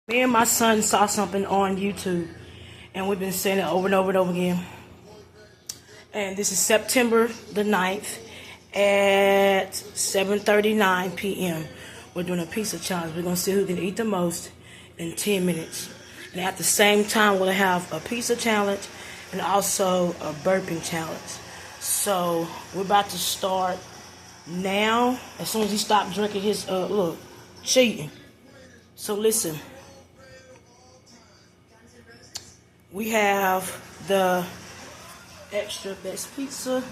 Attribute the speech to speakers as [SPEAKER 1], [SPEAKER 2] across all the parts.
[SPEAKER 1] Me and my son saw something on YouTube, and we've been saying it over and over and over again. And this is September the 9th at 7:39 p.m. We're doing a pizza challenge. We're going to see who can eat the most in 10 minutes. And at the same time, we'll have a pizza challenge and also a burping challenge. So we're about to start now. As soon as he stopped drinking his, cheating. So listen. We have the extra best pizza.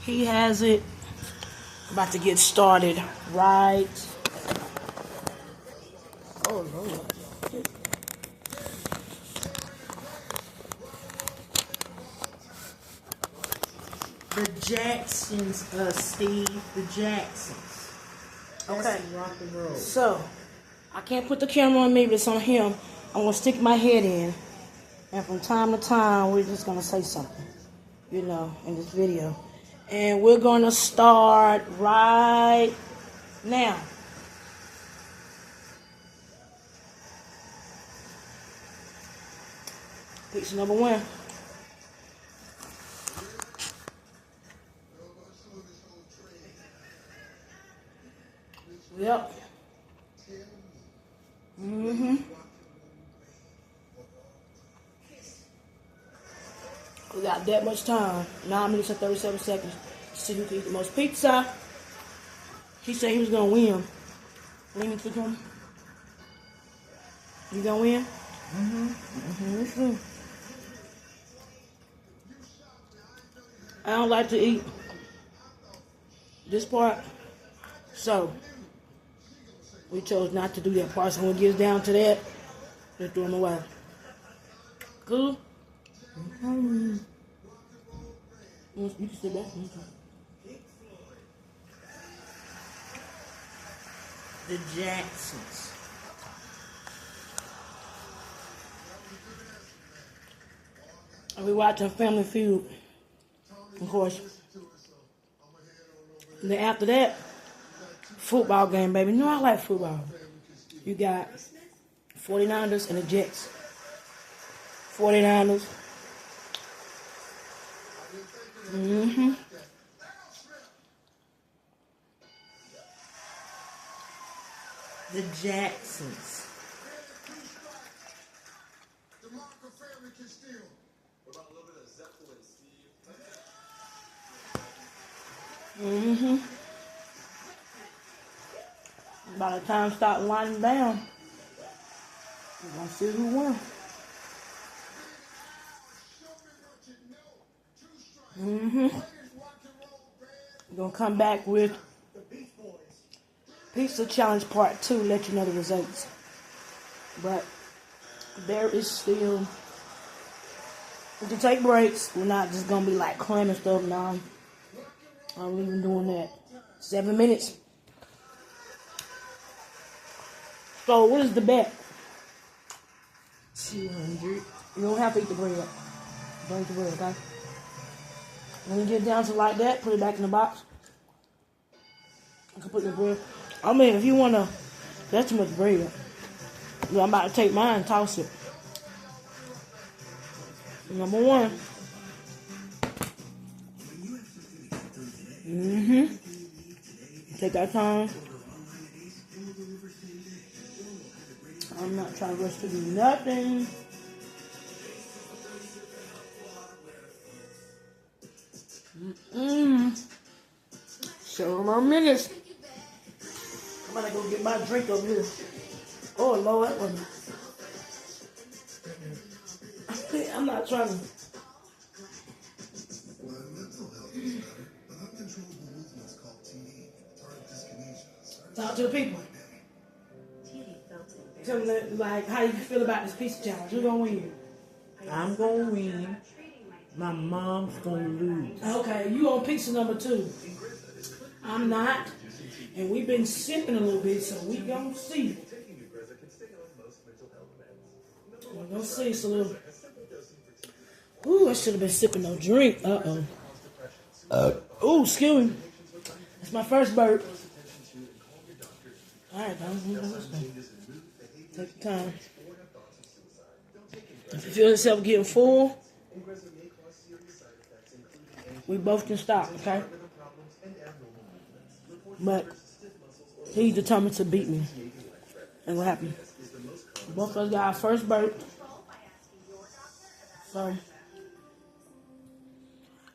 [SPEAKER 1] He has it. About to get started right. Oh Lord. The Jacksons, Steve. The Jacksons. Okay. Rock and roll. So, I can't put the camera on me, but it's on him. I'm gonna stick my head in. And from time to time, we're just going to say something, in this video. And we're going to start right now. Pizza number one. Yep. We got that much time. 9 minutes and 37 seconds to see who can eat the most pizza. He said he was going to win. Lean into him. You going to win? I don't like to eat this part. So, we chose not to do that part. So when it gets down to that, just throw them away. Cool? You can sit back. The Jacksons. And we watching Family Feud, of course. And then after that, football game, baby. No, I like football. You got 49ers and the Jets. 49ers. The Jacksons. By the time start winding down, we're gonna see who wins. We're gonna come back with Pizza Challenge Part 2, let you know the results. But there is still, we can take breaks. We're not just gonna be like clamming stuff now. I'm even doing that. 7 minutes. So what is the bet? 200. You don't have to eat the bread. Don't eat the bread, okay? When you get down to like that, put it back in the box. I can put the bread. I mean, if you want to, that's too much bread. I'm about to take mine and toss it. Number one. Take our time. I'm not trying to rush to do nothing. Several more minutes. I'm gonna go get my drink over here. Oh Lord, I'm not trying to. Talk to the people. Tell them like how you feel about this pizza challenge. Who's gonna win?
[SPEAKER 2] I'm gonna win. My mom's gonna lose.
[SPEAKER 1] Okay, you on pizza number 2. I'm not. And we've been sipping a little bit, so we gonna see. We're gonna see. It's a little. Ooh, I should have been sipping no drink. Ooh, excuse me. It's my first burp. All right, let's go. Take your time. If you feel yourself getting full, we both can stop, okay? But he's determined to beat me. And what happened? Both of us got our first burp. So,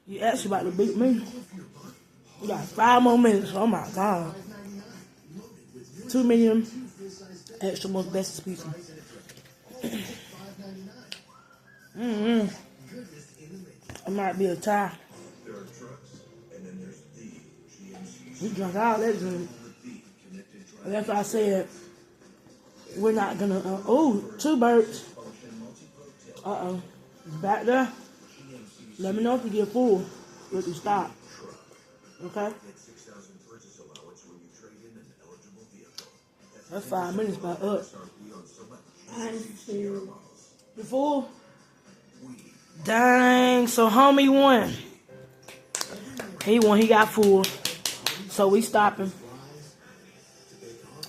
[SPEAKER 1] you actually about to beat me. You got 5 more minutes. Oh my God. 2 million extra most bestest pizza. It might be a tie. We drank all that drink. And that's why I said we're not gonna. 2 burps. Back there. Let me know if you get full. We can stop. Okay? That's 5 minutes by up. You full? Dang, so homie won. He won, he got full. So we stopping.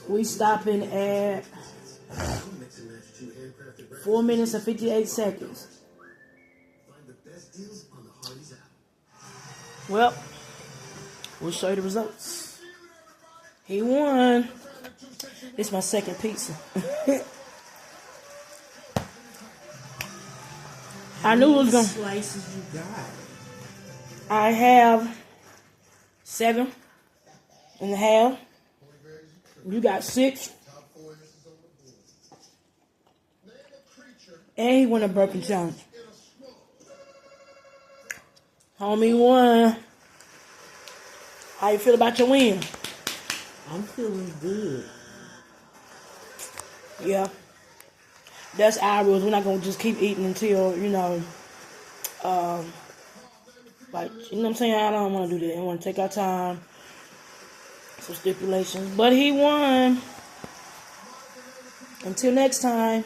[SPEAKER 1] We stopping at 4 minutes and 58 seconds. Well, we'll show you the results. He won. This is my second pizza. I knew it was gonna.
[SPEAKER 2] Slices you got?
[SPEAKER 1] I have 7.5. You got 6. And he won a burping challenge. Homie won. How you feel about your win?
[SPEAKER 2] I'm feeling good.
[SPEAKER 1] Yeah. That's our rules. We're not going to just keep eating until, like, you know what I'm saying? I don't want to do that. I want to take our time. Some stipulations. But he won. Until next time.